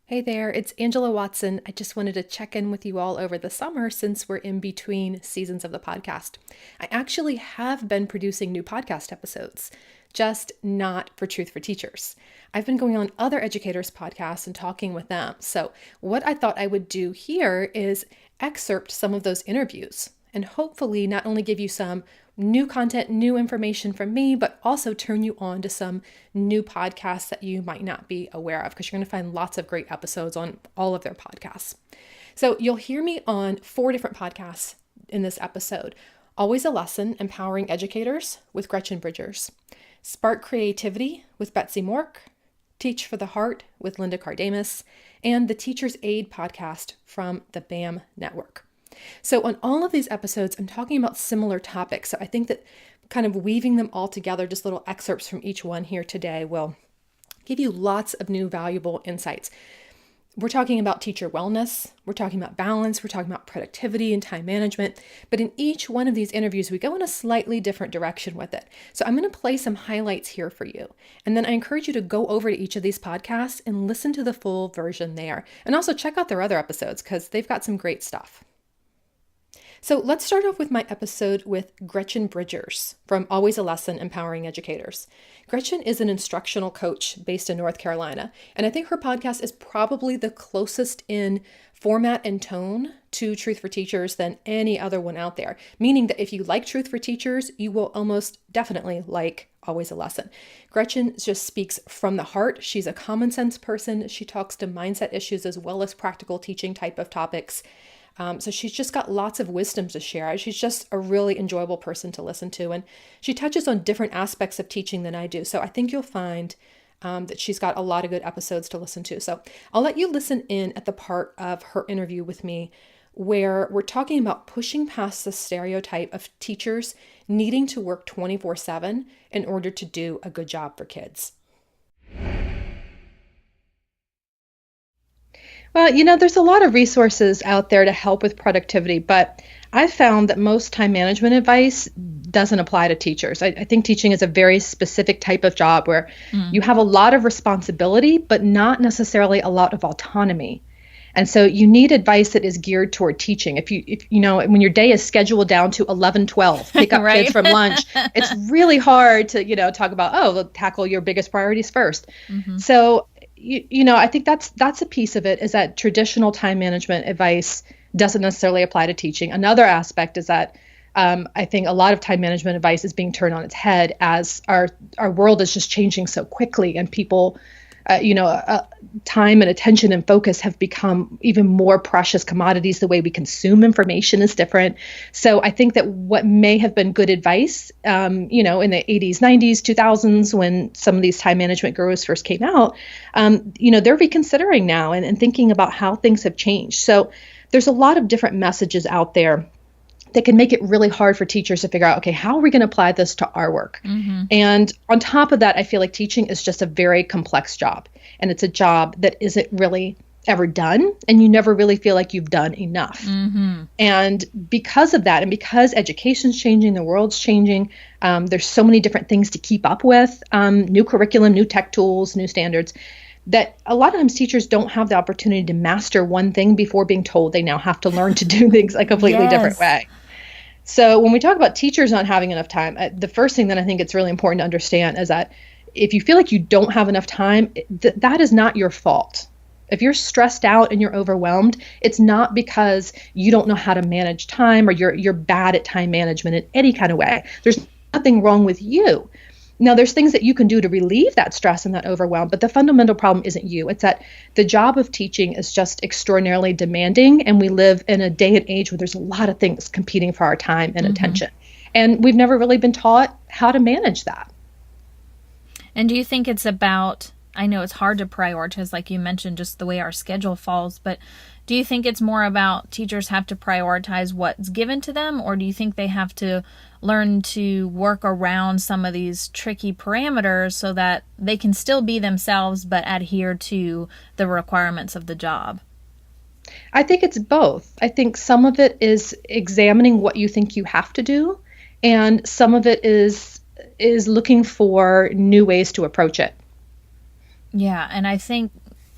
Hey there, it's Angela Watson. I just wanted to check in with you all over the summer since we're in between seasons of the podcast. I actually have been producing new podcast episodes, just not for Truth for Teachers. I've been going on other educators' podcasts and talking with them. So, what I thought I would do here is excerpt some of those interviews and hopefully not only give you some new content, new information from me, but also turn you on to some new podcasts that you might not be aware of, because you're going to find lots of great episodes on all of their podcasts. So you'll hear me on 4 different podcasts in this episode. Always a Lesson, Empowering Educators with Gretchen Bridgers. Spark Creativity with Betsy Mork. Teach for the Heart with Linda Kardamis. And the Teacher's Aid podcast from the BAM Network. So on all of these episodes, I'm talking about similar topics. So I think that kind of weaving them all together, just little excerpts from each one here today, will give you lots of new valuable insights. We're talking about teacher wellness. We're talking about balance. We're talking about productivity and time management. But in each one of these interviews, we go in a slightly different direction with it. So I'm going to play some highlights here for you. And then I encourage you to go over to each of these podcasts and listen to the full version there. And also check out their other episodes because they've got some great stuff. So let's start off with my episode with Gretchen Bridgers from Always a Lesson, Empowering Educators. Gretchen is an instructional coach based in North Carolina, and I think her podcast is probably the closest in format and tone to Truth for Teachers than any other one out there, meaning that if you like Truth for Teachers, you will almost definitely like Always a Lesson. Gretchen just speaks from the heart. She's a common sense person. She talks to mindset issues as well as practical teaching type of topics. So she's just got lots of wisdom to share. She's just a really enjoyable person to listen to. And she touches on different aspects of teaching than I do. So I think you'll find that she's got a lot of good episodes to listen to. So I'll let you listen in at the part of her interview with me where we're talking about pushing past the stereotype of teachers needing to work 24/7 in order to do a good job for kids. Well, there's a lot of resources out there to help with productivity, but I've found that most time management advice doesn't apply to teachers. I think teaching is a very specific type of job where you have a lot of responsibility, but not necessarily a lot of autonomy. And so you need advice that is geared toward teaching. If when your day is scheduled down to 11:12, pick up Right. kids from lunch, it's really hard to, talk about, tackle your biggest priorities first. So, I think that's a piece of it, is that traditional time management advice doesn't necessarily apply to teaching. Another aspect is that I think a lot of time management advice is being turned on its head as our world is just changing so quickly, and people, time and attention and focus have become even more precious commodities. The way we consume information is different. So I think that what may have been good advice, in the 80s, 90s, 2000s, when some of these time management gurus first came out, they're reconsidering now and thinking about how things have changed. So there's a lot of different messages out there that can make it really hard for teachers to figure out, okay, how are we going to apply this to our work? And on top of that, I feel like teaching is just a very complex job. And it's a job that isn't really ever done. And you never really feel like you've done enough. And because of that, and because education's changing, the world's changing, there's so many different things to keep up with, new curriculum, new tech tools, new standards, that a lot of times teachers don't have the opportunity to master one thing before being told they now have to learn to do things a completely different way. So when we talk about teachers not having enough time, the first thing that I think it's really important to understand is that if you feel like you don't have enough time, that is not your fault. If you're stressed out and you're overwhelmed, it's not because you don't know how to manage time or you're bad at time management in any kind of way. There's nothing wrong with you. Now, there's things that you can do to relieve that stress and that overwhelm, but the fundamental problem isn't you. It's that the job of teaching is just extraordinarily demanding, and we live in a day and age where there's a lot of things competing for our time and attention. And we've never really been taught how to manage that. And do you think it's about, I know it's hard to prioritize, like you mentioned, just the way our schedule falls, but do you think it's more about teachers have to prioritize what's given to them, or do you think they have to learn to work around some of these tricky parameters so that they can still be themselves but adhere to the requirements of the job? I think it's both. I think some of it is examining what you think you have to do, and some of it is looking for new ways to approach it. Yeah, and I think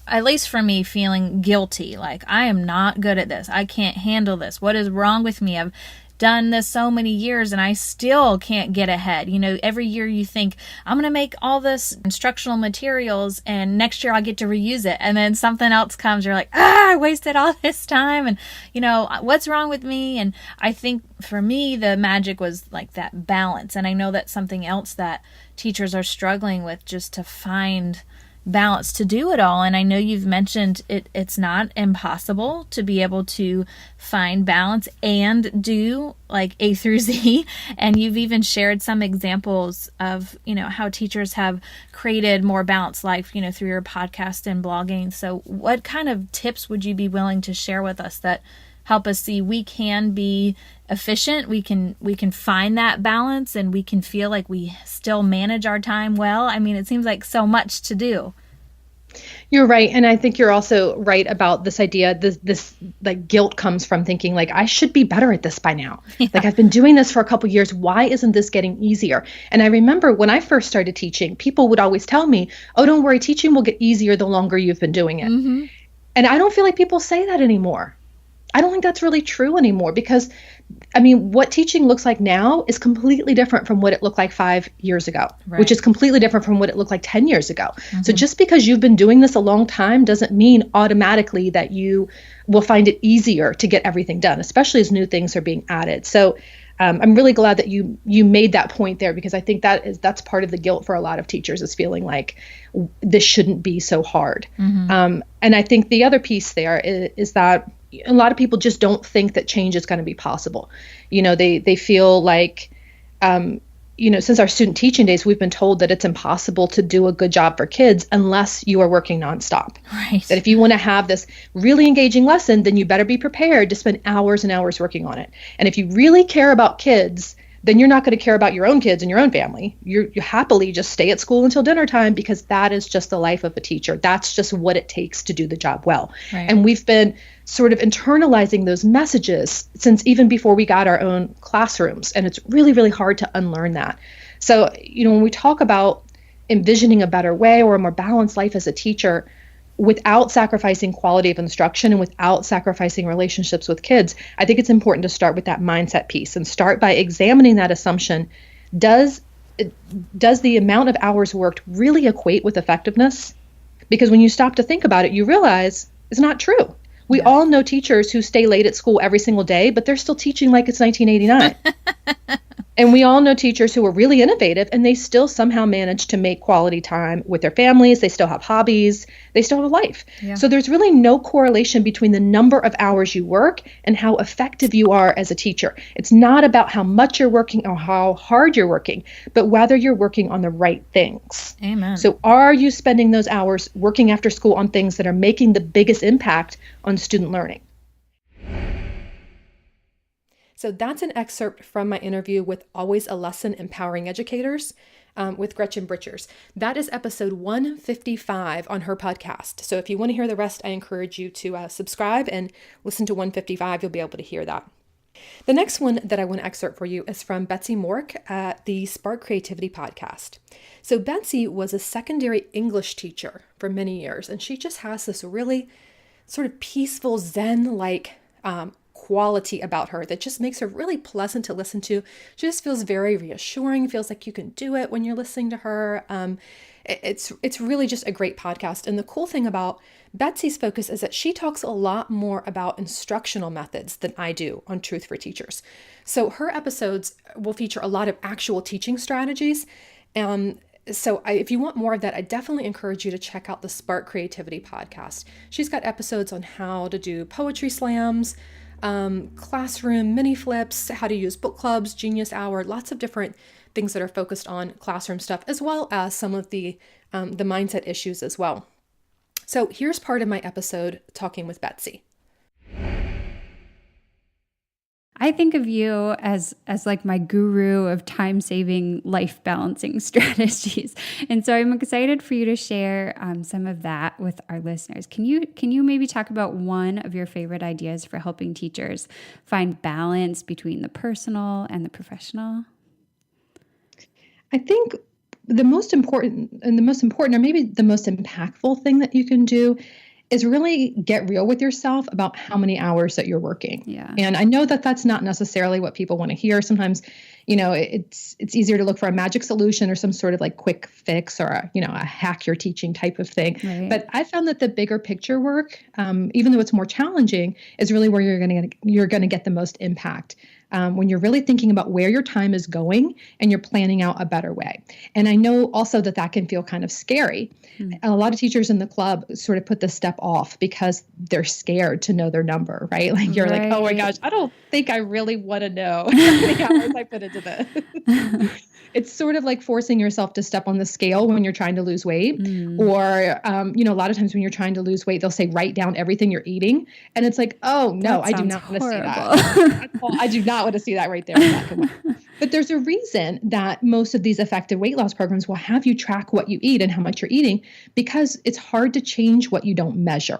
at least for me, feeling guilty. Like, I am not good at this. I can't handle this. What is wrong with me? I've done this so many years and I still can't get ahead. Every year you think, I'm going to make all this instructional materials and next year I'll get to reuse it. And then something else comes. You're like, I wasted all this time. And, what's wrong with me? And I think for me, the magic was like that balance. And I know that's something else that teachers are struggling with, just to find balance to do it all. And I know you've mentioned it's not impossible to be able to find balance and do like A through Z. And you've even shared some examples of, how teachers have created more balanced life, through your podcast and blogging. So what kind of tips would you be willing to share with us that help us see we can be efficient, we can find that balance, and we can feel like we still manage our time well? I mean, it seems like so much to do. You're right. And I think you're also right about this idea, this like guilt comes from thinking like, I should be better at this by now. Yeah. Like, I've been doing this for a couple years. Why isn't this getting easier? And I remember when I first started teaching, people would always tell me, oh, don't worry, teaching will get easier the longer you've been doing it. Mm-hmm. And I don't feel like people say that anymore. I don't think that's really true anymore, because what teaching looks like now is completely different from what it looked like 5 years ago, right, which is completely different from what it looked like 10 years ago. Mm-hmm. So just because you've been doing this a long time doesn't mean automatically that you will find it easier to get everything done, especially as new things are being added. So I'm really glad that you made that point there, because I think that's part of the guilt for a lot of teachers, is feeling like this shouldn't be so hard. Mm-hmm. And I think the other piece there is that a lot of people just don't think that change is going to be possible. They feel like, since our student teaching days, we've been told that it's impossible to do a good job for kids unless you are working nonstop. Right. That if you want to have this really engaging lesson, then you better be prepared to spend hours and hours working on it. And if you really care about kids, then you're not going to care about your own kids and your own family. You happily just stay at school until dinner time, because that is just the life of a teacher. That's just what it takes to do the job well. Right. And we've been sort of internalizing those messages since even before we got our own classrooms. And it's really, really hard to unlearn that. So, when we talk about envisioning a better way or a more balanced life as a teacher, without sacrificing quality of instruction and without sacrificing relationships with kids, I think it's important to start with that mindset piece and start by examining that assumption. Does the amount of hours worked really equate with effectiveness? Because when you stop to think about it, you realize it's not true. We all know teachers who stay late at school every single day, but they're still teaching like it's 1989. And we all know teachers who are really innovative and they still somehow manage to make quality time with their families. They still have hobbies. They still have a life. Yeah. So there's really no correlation between the number of hours you work and how effective you are as a teacher. It's not about how much you're working or how hard you're working, but whether you're working on the right things. Amen. So are you spending those hours working after school on things that are making the biggest impact on student learning? So that's an excerpt from my interview with Always a Lesson Empowering Educators with Gretchen Britchers. That is episode 155 on her podcast. So if you want to hear the rest, I encourage you to subscribe and listen to 155. You'll be able to hear that. The next one that I want to excerpt for you is from Betsy Mork at the Spark Creativity podcast. So Betsy was a secondary English teacher for many years, and she just has this really sort of peaceful Zen-like quality about her that just makes her really pleasant to listen to. She just feels very reassuring, feels like you can do it when you're listening to her. It's really just a great podcast. And the cool thing about Betsy's focus is that she talks a lot more about instructional methods than I do on Truth for Teachers. So her episodes will feature a lot of actual teaching strategies. So if you want more of that, I definitely encourage you to check out the Spark Creativity podcast. She's got episodes on how to do poetry slams, classroom mini flips, how to use book clubs, Genius Hour, lots of different things that are focused on classroom stuff, as well as some of the mindset issues as well. So here's part of my episode talking with Betsy. I think of you as like my guru of time-saving, life-balancing strategies. And so I'm excited for you to share some of that with our listeners. Can you maybe talk about one of your favorite ideas for helping teachers find balance between the personal and the professional? I think the most important, or maybe the most impactful thing that you can do is really get real with yourself about how many hours that you're working. Yeah. And I know that that's not necessarily what people want to hear. Sometimes, it's easier to look for a magic solution or some sort of like quick fix or a hack your teaching type of thing. Right. But I found that the bigger picture work, even though it's more challenging, is really where you're going to get the most impact. When you're really thinking about where your time is going and you're planning out a better way. And I know also that can feel kind of scary. A lot of teachers in the club sort of put this step off because they're scared to know their number, right? Like you're like, oh my gosh, I don't think I really want to know how many hours I put into this. It's sort of like forcing yourself to step on the scale when you're trying to lose weight. Or, a lot of times when you're trying to lose weight, they'll say, write down everything you're eating. And it's like, oh, no, I do not want to see that. I do not want to see that right there in black and white. But there's a reason that most of these effective weight loss programs will have you track what you eat and how much you're eating, because it's hard to change what you don't measure.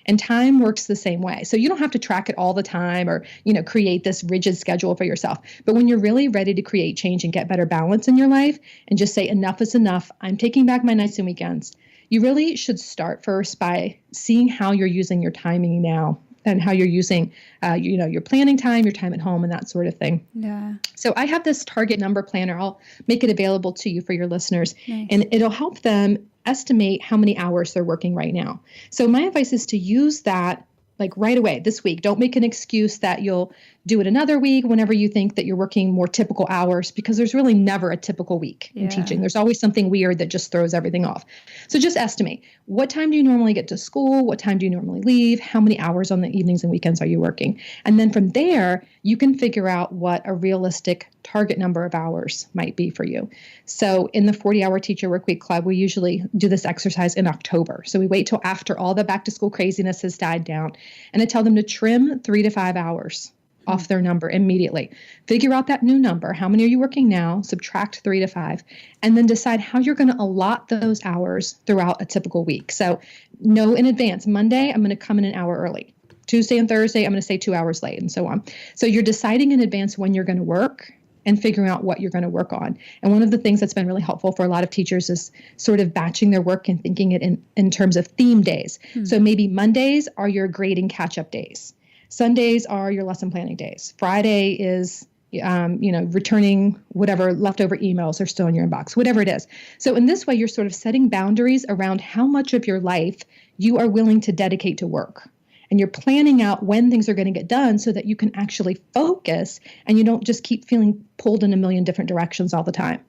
And time works the same way. So you don't have to track it all the time or, create this rigid schedule for yourself. But when you're really ready to create change and get better balance in your life and just say enough is enough, I'm taking back my nights and weekends, you really should start first by seeing how you're using your timing now and how you're using, your planning time, your time at home, and that sort of thing. Yeah. So I have this target number planner. I'll make it available to you for your listeners, Nice. and it'll help them estimate how many hours they're working right now. So my advice is to use that like right away this week. Don't make an excuse that you'll do it another week whenever you think that you're working more typical hours, because there's really never a typical week in teaching. There's always something weird that just throws everything off. So just estimate, what time do you normally get to school? What time do you normally leave? How many hours on the evenings and weekends are you working? And then from there, you can figure out what a realistic target number of hours might be for you. So in the 40-Hour Teacher Workweek Club, we usually do this exercise in October. So we wait till after all the back to school craziness has died down, and I tell them to trim 3 to 5 hours off their number immediately. Figure out that new number. How many are you working now? Subtract 3 to 5, and then decide how you're going to allot those hours throughout a typical week. So know in advance, Monday, I'm going to come in an hour early. Tuesday and Thursday, I'm going to stay 2 hours late, and so on. So you're deciding in advance when you're going to work and figuring out what you're going to work on. And one of the things that's been really helpful for a lot of teachers is sort of batching their work and thinking it in terms of theme days. So maybe Mondays are your grading catch-up days. Sundays are your lesson planning days. Friday is, returning whatever leftover emails are still in your inbox, whatever it is. So in this way, you're sort of setting boundaries around how much of your life you are willing to dedicate to work. And you're planning out when things are going to get done so that you can actually focus and you don't just keep feeling pulled in a million different directions all the time.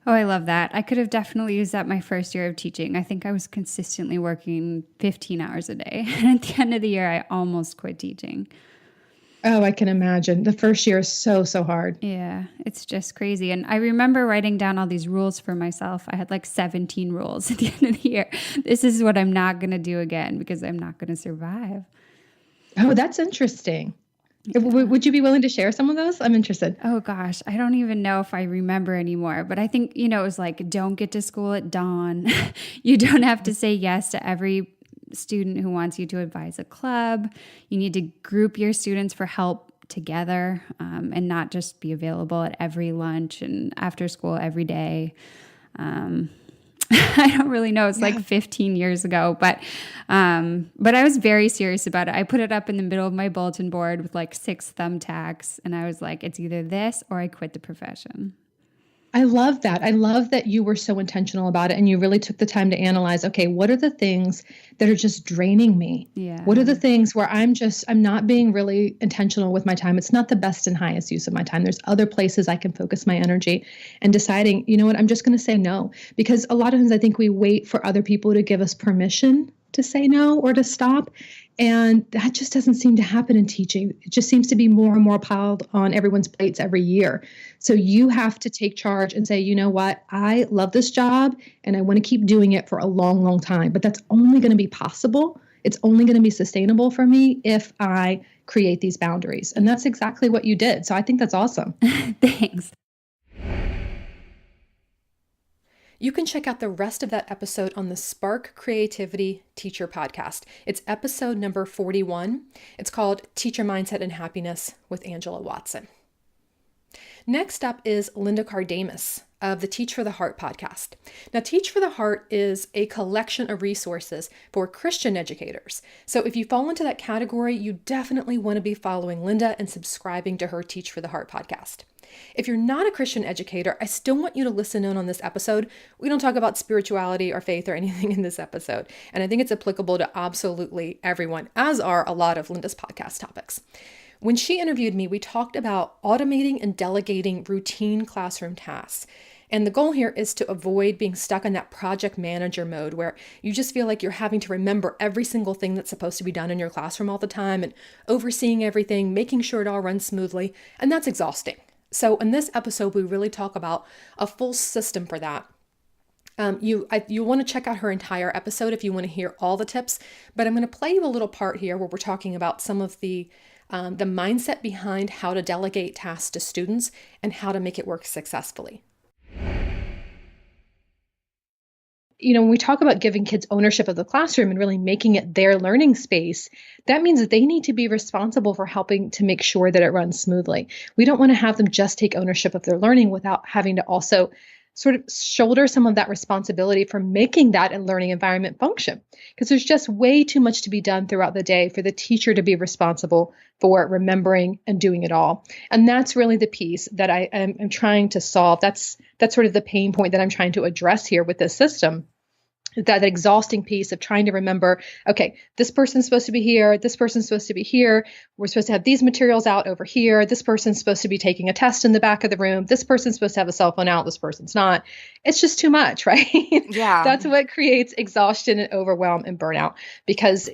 Oh, I love that. I could have definitely used that my first year of teaching. I think I was consistently working 15 hours a day. And at the end of the year, I almost quit teaching. Oh, I can imagine. The first year is so hard. Yeah, it's just crazy. And I remember writing down all these rules for myself. I had like 17 rules at the end of the year. This is what I'm not going to do again because I'm not going to survive. Oh, that's interesting. Yeah. Would you be willing to share some of those? I'm interested. Oh gosh, I don't even know if I remember anymore, but I think, it was like, don't get to school at dawn. You don't have to say yes to every student who wants you to advise a club. You need to group your students for help together, and not just be available at every lunch and after school every day. I don't really know. It's like 15 years ago, but I was very serious about it. I put it up in the middle of my bulletin board with like 6 thumbtacks, and I was like, it's either this or I quit the profession. I love that. I love that you were so intentional about it and you really took the time to analyze, okay, what are the things that are just draining me? Yeah. What are the things where I'm not being really intentional with my time? It's not the best and highest use of my time. There's other places I can focus my energy, and deciding, you know what, I'm just going to say no. Because a lot of times I think we wait for other people to give us permission to say no or to stop. And that just doesn't seem to happen in teaching. It just seems to be more and more piled on everyone's plates every year. So you have to take charge and say, you know what, I love this job and I want to keep doing it for a long, long time. But that's only going to be possible. It's only going to be sustainable for me if I create these boundaries. And that's exactly what you did. So I think that's awesome. Thanks. You can check out the rest of that episode on the Spark Creativity Teacher Podcast. It's episode number 41. It's called Teacher Mindset and Happiness with Angela Watson. Next up is Linda Kardamis of the Teach for the Heart podcast. Now, Teach for the Heart is a collection of resources for Christian educators. So if you fall into that category, you definitely want to be following Linda and subscribing to her Teach for the Heart podcast. If you're not a Christian educator, I still want you to listen in on this episode. We don't talk about spirituality or faith or anything in this episode, and I think it's applicable to absolutely everyone, as are a lot of Linda's podcast topics. When she interviewed me, we talked about automating and delegating routine classroom tasks. And the goal here is to avoid being stuck in that project manager mode where you just feel like you're having to remember every single thing that's supposed to be done in your classroom all the time and overseeing everything, making sure it all runs smoothly, and that's exhausting. So in this episode, we really talk about a full system for that. You want to check out her entire episode if you want to hear all the tips, but I'm going to play you a little part here where we're talking about some of the mindset behind how to delegate tasks to students and how to make it work successfully. When we talk about giving kids ownership of the classroom and really making it their learning space, that means that they need to be responsible for helping to make sure that it runs smoothly. We don't want to have them just take ownership of their learning without having to also sort of shoulder some of that responsibility for making that learning environment function. Because there's just way too much to be done throughout the day for the teacher to be responsible for remembering and doing it all. And that's really the piece that I am trying to solve. That's sort of the pain point that I'm trying to address here with this system. That exhausting piece of trying to remember, okay, this person's supposed to be here, this person's supposed to be here, we're supposed to have these materials out over here, this person's supposed to be taking a test in the back of the room, this person's supposed to have a cell phone out, this person's not. It's just too much, right? Yeah. That's what creates exhaustion and overwhelm and burnout because,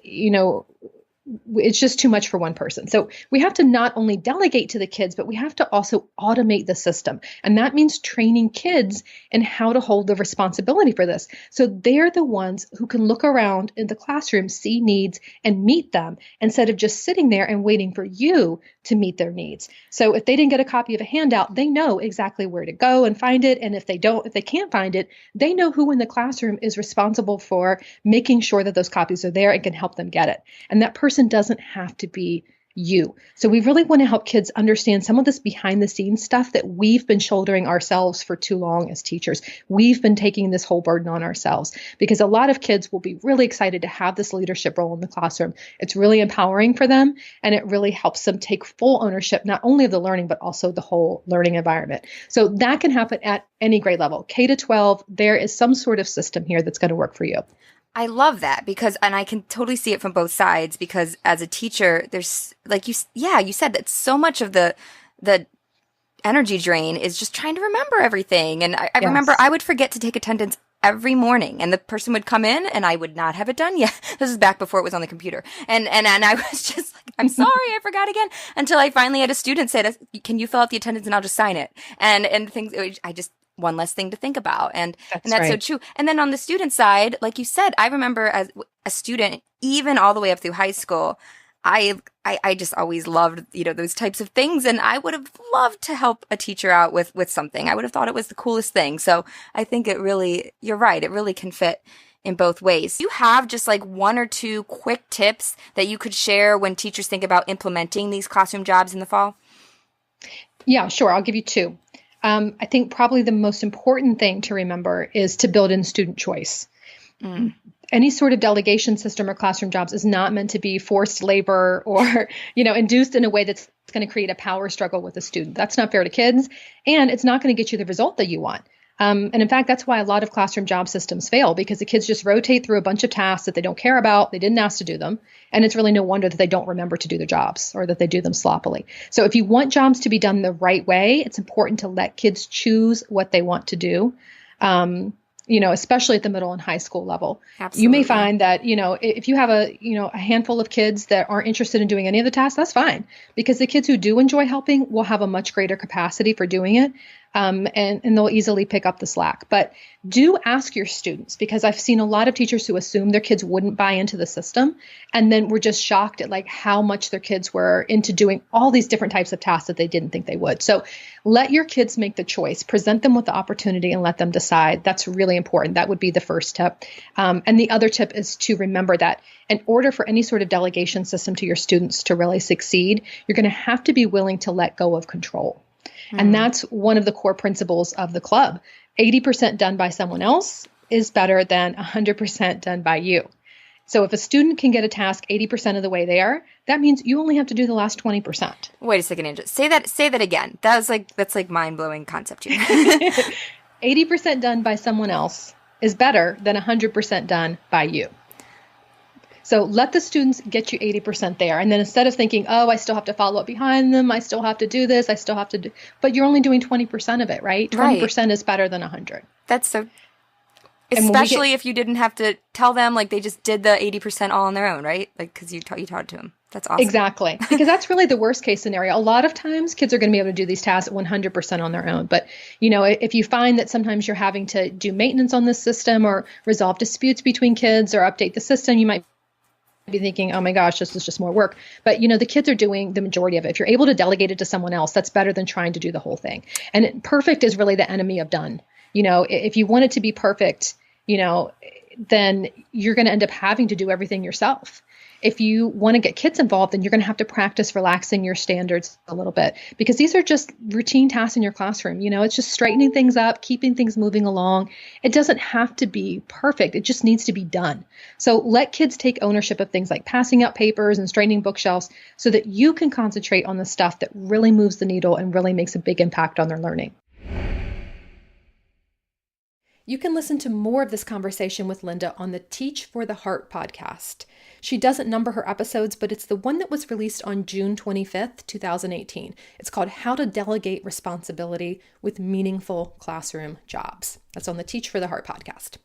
it's just too much for one person. So we have to not only delegate to the kids, but we have to also automate the system. And that means training kids in how to hold the responsibility for this. So they're the ones who can look around in the classroom, see needs, and meet them instead of just sitting there and waiting for you to meet their needs. So if they didn't get a copy of a handout, they know exactly where to go and find it. And if they can't find it, they know who in the classroom is responsible for making sure that those copies are there and can help them get it. And that person doesn't have to be you. So we really want to help kids understand some of this behind the scenes stuff that we've been shouldering ourselves for too long as teachers. We've been taking this whole burden on ourselves because a lot of kids will be really excited to have this leadership role in the classroom. It's really empowering for them and it really helps them take full ownership, not only of the learning, but also the whole learning environment. So that can happen at any grade level. K to 12, there is some sort of system here that's going to work for you. I love that and I can totally see it from both sides because as a teacher, there's you said that so much of the energy drain is just trying to remember everything. And I remember I would forget to take attendance every morning and the person would come in and I would not have it done yet. This is back before it was on the computer. And I was just like, I'm sorry, I forgot again until I finally had a student say, can you fill out the attendance and I'll just sign it? And things, one less thing to think about. And that's right. So true. And then on the student side, like you said, I remember as a student, even all the way up through high school, I just always loved, those types of things. And I would have loved to help a teacher out with something. I would have thought it was the coolest thing. So I think you're right. It really can fit in both ways. You have just one or two quick tips that you could share when teachers think about implementing these classroom jobs in the fall? Yeah, sure. I'll give you two. I think probably the most important thing to remember is to build in student choice. Any sort of delegation system or classroom jobs is not meant to be forced labor or, induced in a way that's going to create a power struggle with a student. That's not fair to kids, and it's not going to get you the result that you want. And in fact, that's why a lot of classroom job systems fail because the kids just rotate through a bunch of tasks that they don't care about. They didn't ask to do them. And it's really no wonder that they don't remember to do their jobs or that they do them sloppily. So if you want jobs to be done the right way, it's important to let kids choose what they want to do. Especially at the middle and high school level. Absolutely. You may find that, if you have a handful of kids that aren't interested in doing any of the tasks, that's fine because the kids who do enjoy helping will have a much greater capacity for doing it. And they'll easily pick up the slack. But do ask your students because I've seen a lot of teachers who assume their kids wouldn't buy into the system. And then we're just shocked at how much their kids were into doing all these different types of tasks that they didn't think they would. So let your kids make the choice, present them with the opportunity and let them decide. That's really important. That would be the first tip. And the other tip is to remember that in order for any sort of delegation system to your students to really succeed, you're going to have to be willing to let go of control. And that's one of the core principles of the club. 80% done by someone else is better than 100% done by you. So if a student can get a task 80% of the way there, that means you only have to do the last 20%. Wait a second, Angela. Say that again. That's like mind-blowing concept here. 80% done by someone else is better than 100% done by you. So let the students get you 80% there. And then instead of thinking, oh, I still have to follow up behind them, I still have to do this, I still have to do, but you're only doing 20% of it, right? 20% is better than 100. That's so, especially if you didn't have to tell them, like they just did the 80% all on their own, right? Like, because you taught it to them. That's awesome. Exactly. Because that's really the worst case scenario. A lot of times kids are going to be able to do these tasks 100% on their own. But, if you find that sometimes you're having to do maintenance on this system or resolve disputes between kids or update the system, you might be thinking, oh my gosh, this is just more work. But, the kids are doing the majority of it. If you're able to delegate it to someone else, that's better than trying to do the whole thing. And perfect is really the enemy of done. If you want it to be perfect, then you're going to end up having to do everything yourself. If you want to get kids involved, then you're going to have to practice relaxing your standards a little bit because these are just routine tasks in your classroom. It's just straightening things up, keeping things moving along. It doesn't have to be perfect. It just needs to be done. So let kids take ownership of things like passing out papers and straightening bookshelves so that you can concentrate on the stuff that really moves the needle and really makes a big impact on their learning. You can listen to more of this conversation with Linda on the Teach for the Heart podcast. She doesn't number her episodes, but it's the one that was released on June 25th, 2018. It's called How to Delegate Responsibility with Meaningful Classroom Jobs. That's on the Teach for the Heart podcast.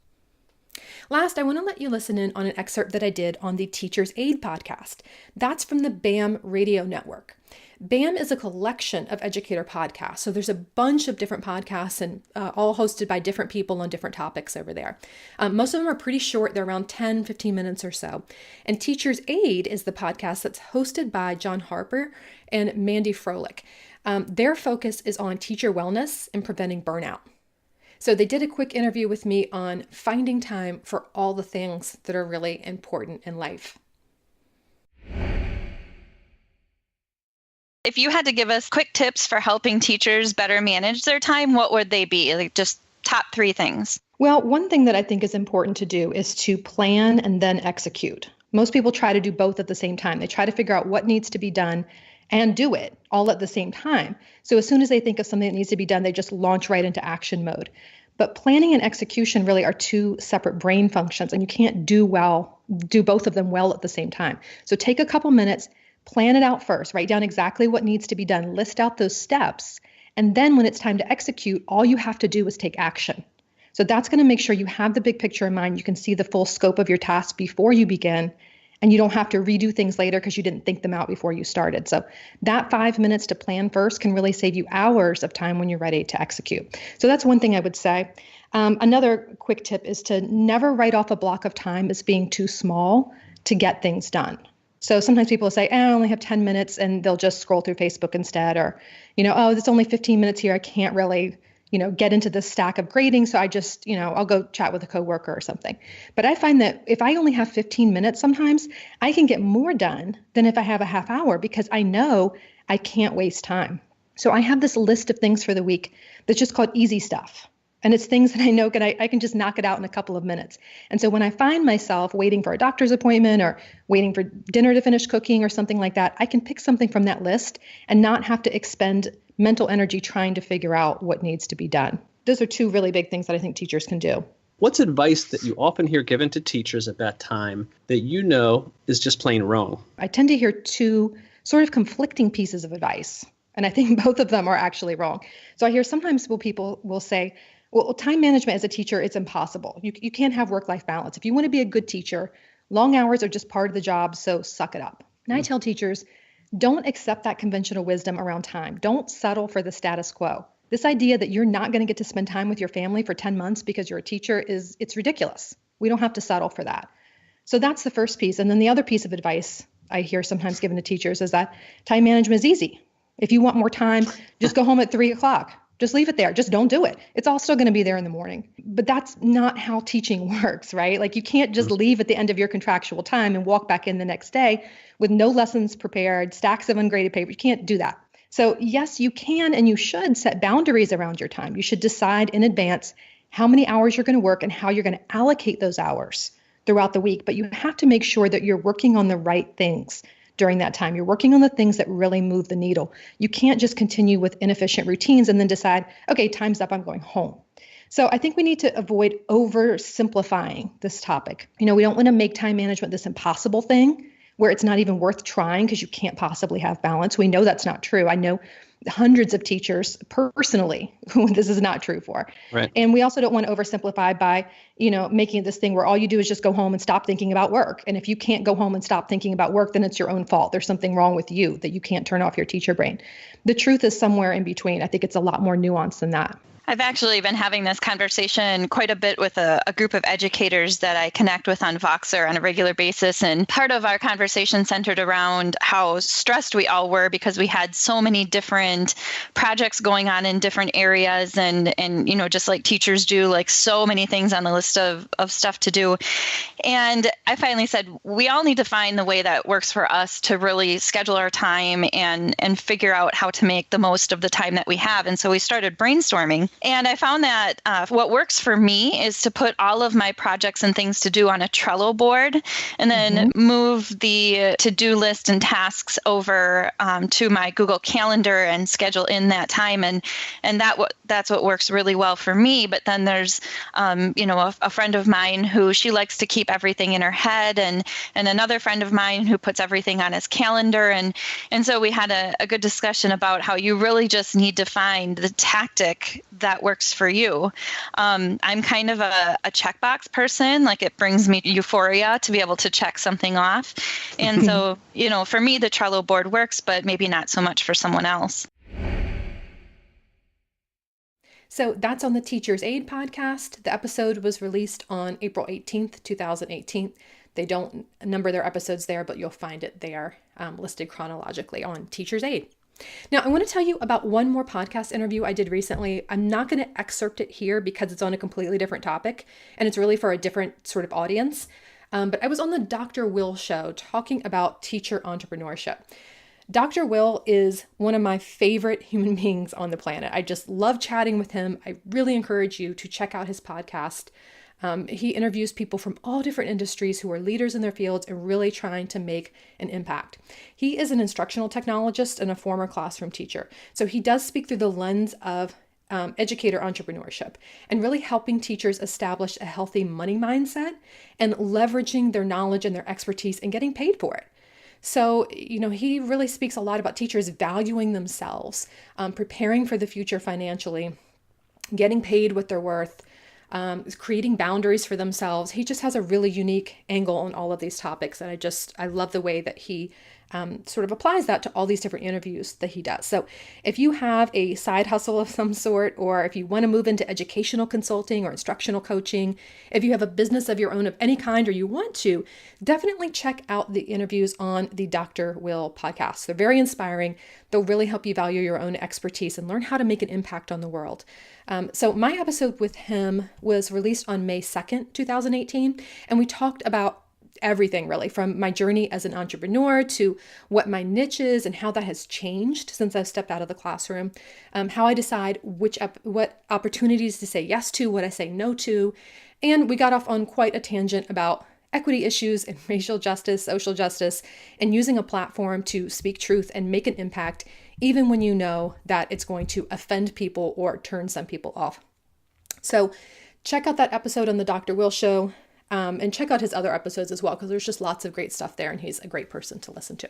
Last, I want to let you listen in on an excerpt that I did on the Teacher's Aid podcast. That's from the BAM radio network. BAM is a collection of educator podcasts. So there's a bunch of different podcasts and all hosted by different people on different topics over there. Most of them are pretty short. They're around 10, 15 minutes or so. And Teacher's Aid is the podcast that's hosted by John Harper and Mandy Froelich. Their focus is on teacher wellness and preventing burnout. So they did a quick interview with me on finding time for all the things that are really important in life. If you had to give us quick tips for helping teachers better manage their time, what would they be? Like just top 3 things. Well, one thing that I think is important to do is to plan and then execute. Most people try to do both at the same time. They try to figure out what needs to be done and do it all at the same time. So as soon as they think of something that needs to be done, they just launch right into action mode. But planning and execution really are 2 separate brain functions, and you can't do both of them well at the same time. So take a couple minutes, plan it out first, write down exactly what needs to be done, list out those steps, and then when it's time to execute, all you have to do is take action. So that's going to make sure you have the big picture in mind. You can see the full scope of your task before you begin, and you don't have to redo things later because you didn't think them out before you started. So that 5 minutes to plan first can really save you hours of time when you're ready to execute. So that's one thing I would say. Another quick tip is to never write off a block of time as being too small to get things done. So sometimes people say, I only have 10 minutes, and they'll just scroll through Facebook instead, or, oh, it's only 15 minutes here. I can't really, get into this stack of grading. So I just, I'll go chat with a coworker or something. But I find that if I only have 15 minutes, sometimes I can get more done than if I have a half hour because I know I can't waste time. So I have this list of things for the week that's just called easy stuff. And it's things that I know I can just knock it out in a couple of minutes. And so when I find myself waiting for a doctor's appointment or waiting for dinner to finish cooking or something like that, I can pick something from that list and not have to expend mental energy trying to figure out what needs to be done. Those are 2 really big things that I think teachers can do. What's advice that you often hear given to teachers at that time that is just plain wrong? I tend to hear 2 sort of conflicting pieces of advice. And I think both of them are actually wrong. So I hear sometimes people will say, well, time management as a teacher, it's impossible. You can't have work-life balance. If you want to be a good teacher, long hours are just part of the job, so suck it up. And I tell teachers, don't accept that conventional wisdom around time. Don't settle for the status quo. This idea that you're not going to get to spend time with your family for 10 months because you're a teacher it's ridiculous. We don't have to settle for that. So that's the first piece. And then the other piece of advice I hear sometimes given to teachers is that time management is easy. If you want more time, just go home at 3:00. Just leave it there. Just don't do it. It's all still going to be there in the morning. But that's not how teaching works, right? Like you can't just leave at the end of your contractual time and walk back in the next day with no lessons prepared, stacks of ungraded paper. You can't do that. So yes, you can and you should set boundaries around your time. You should decide in advance how many hours you're going to work and how you're going to allocate those hours throughout the week. But you have to make sure that you're working on the right things during that time. You're working on the things that really move the needle. You can't just continue with inefficient routines and then decide, okay, time's up, I'm going home. So I think we need to avoid oversimplifying this topic. We don't want to make time management this impossible thing where it's not even worth trying because you can't possibly have balance. We know that's not true. I know hundreds of teachers personally who this is not true for. Right. And we also don't want to oversimplify by, making this thing where all you do is just go home and stop thinking about work. And if you can't go home and stop thinking about work, then it's your own fault. There's something wrong with you that you can't turn off your teacher brain. The truth is somewhere in between. I think it's a lot more nuanced than that. I've actually been having this conversation quite a bit with a group of educators that I connect with on Voxer on a regular basis. And part of our conversation centered around how stressed we all were because we had so many different projects going on in different areas and just like teachers do, like so many things on the list of stuff to do. And I finally said, we all need to find the way that works for us to really schedule our time and figure out how to make the most of the time that we have. And so we started brainstorming. And I found that what works for me is to put all of my projects and things to do on a Trello board and then move the to-do list and tasks over to my Google Calendar and schedule in that time. And that's what works really well for me. But then there's, a friend of mine who she likes to keep everything in her head and another friend of mine who puts everything on his calendar. And so we had a good discussion about how you really just need to find the tactic that works for you. I'm kind of a checkbox person. Like it brings me euphoria to be able to check something off. And so, for me, the Trello board works, but maybe not so much for someone else. So that's on the Teacher's Aid podcast. The episode was released on April 18th, 2018. They don't number their episodes there, but you'll find it there listed chronologically on Teacher's Aid. Now, I want to tell you about one more podcast interview I did recently. I'm not going to excerpt it here because it's on a completely different topic, and it's really for a different sort of audience. But I was on the Dr. Will show talking about teacher entrepreneurship. Dr. Will is one of my favorite human beings on the planet. I just love chatting with him. I really encourage you to check out his podcast. He interviews people from all different industries who are leaders in their fields and really trying to make an impact. He is an instructional technologist and a former classroom teacher. So he does speak through the lens of educator entrepreneurship and really helping teachers establish a healthy money mindset and leveraging their knowledge and their expertise and getting paid for it. So, he really speaks a lot about teachers valuing themselves, preparing for the future financially, getting paid what they're worth, creating boundaries for themselves. He just has a really unique angle on all of these topics. And I love the way that he sort of applies that to all these different interviews that he does. So if you have a side hustle of some sort, or if you want to move into educational consulting or instructional coaching, if you have a business of your own of any kind, or you want to, definitely check out the interviews on the Dr. Will podcast. They're very inspiring. They'll really help you value your own expertise and learn how to make an impact on the world. So my episode with him was released on May 2nd, 2018, and we talked about everything really, from my journey as an entrepreneur to what my niche is and how that has changed since I've stepped out of the classroom, how I decide what opportunities to say yes to, what I say no to. And we got off on quite a tangent about equity issues and racial justice, social justice, and using a platform to speak truth and make an impact, even when you know that it's going to offend people or turn some people off. So check out that episode on the Dr. Will show. And check out his other episodes as well, because there's just lots of great stuff there, and he's a great person to listen to.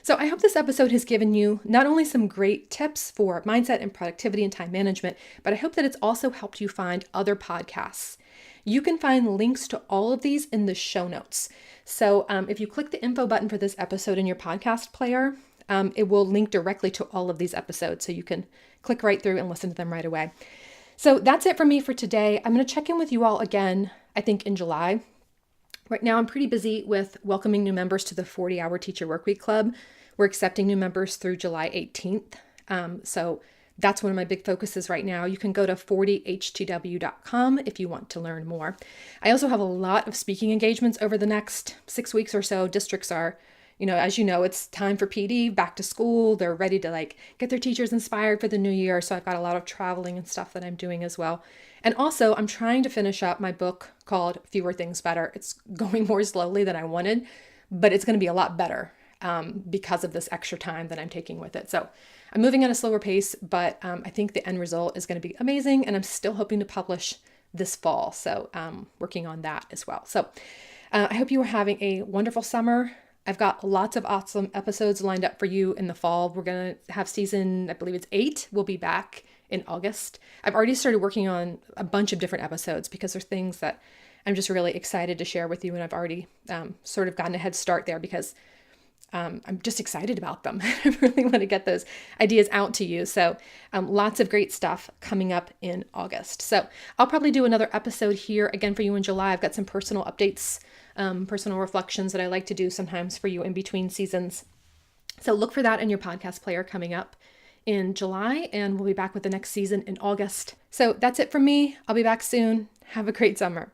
So I hope this episode has given you not only some great tips for mindset and productivity and time management, but I hope that it's also helped you find other podcasts. You can find links to all of these in the show notes. So if you click the info button for this episode in your podcast player, it will link directly to all of these episodes, so you can click right through and listen to them right away. So that's it for me for today. I'm going to check in with you all again, I think, in July. Right now, I'm pretty busy with welcoming new members to the 40-Hour Teacher Workweek Club. We're accepting new members through July 18th. So that's one of my big focuses right now. You can go to 40htw.com if you want to learn more. I also have a lot of speaking engagements over the next 6 weeks or so. Districts are as you know, it's time for PD, back to school. They're ready to like get their teachers inspired for the new year. So I've got a lot of traveling and stuff that I'm doing as well. And also I'm trying to finish up my book called Fewer Things Better. It's going more slowly than I wanted, but it's going to be a lot better because of this extra time that I'm taking with it. So I'm moving at a slower pace, but I think the end result is going to be amazing. And I'm still hoping to publish this fall. So working on that as well. So I hope you are having a wonderful summer. I've got lots of awesome episodes lined up for you in the fall. We're going to have season, I believe it's 8. We'll be back in August. I've already started working on a bunch of different episodes because there's things that I'm just really excited to share with you. And I've already sort of gotten a head start there because I'm just excited about them. I really want to get those ideas out to you. So lots of great stuff coming up in August. So I'll probably do another episode here again for you in July. I've got some personal updates, personal reflections that I like to do sometimes for you in between seasons. So look for that in your podcast player coming up in July, and we'll be back with the next season in August. So that's it from me. I'll be back soon. Have a great summer.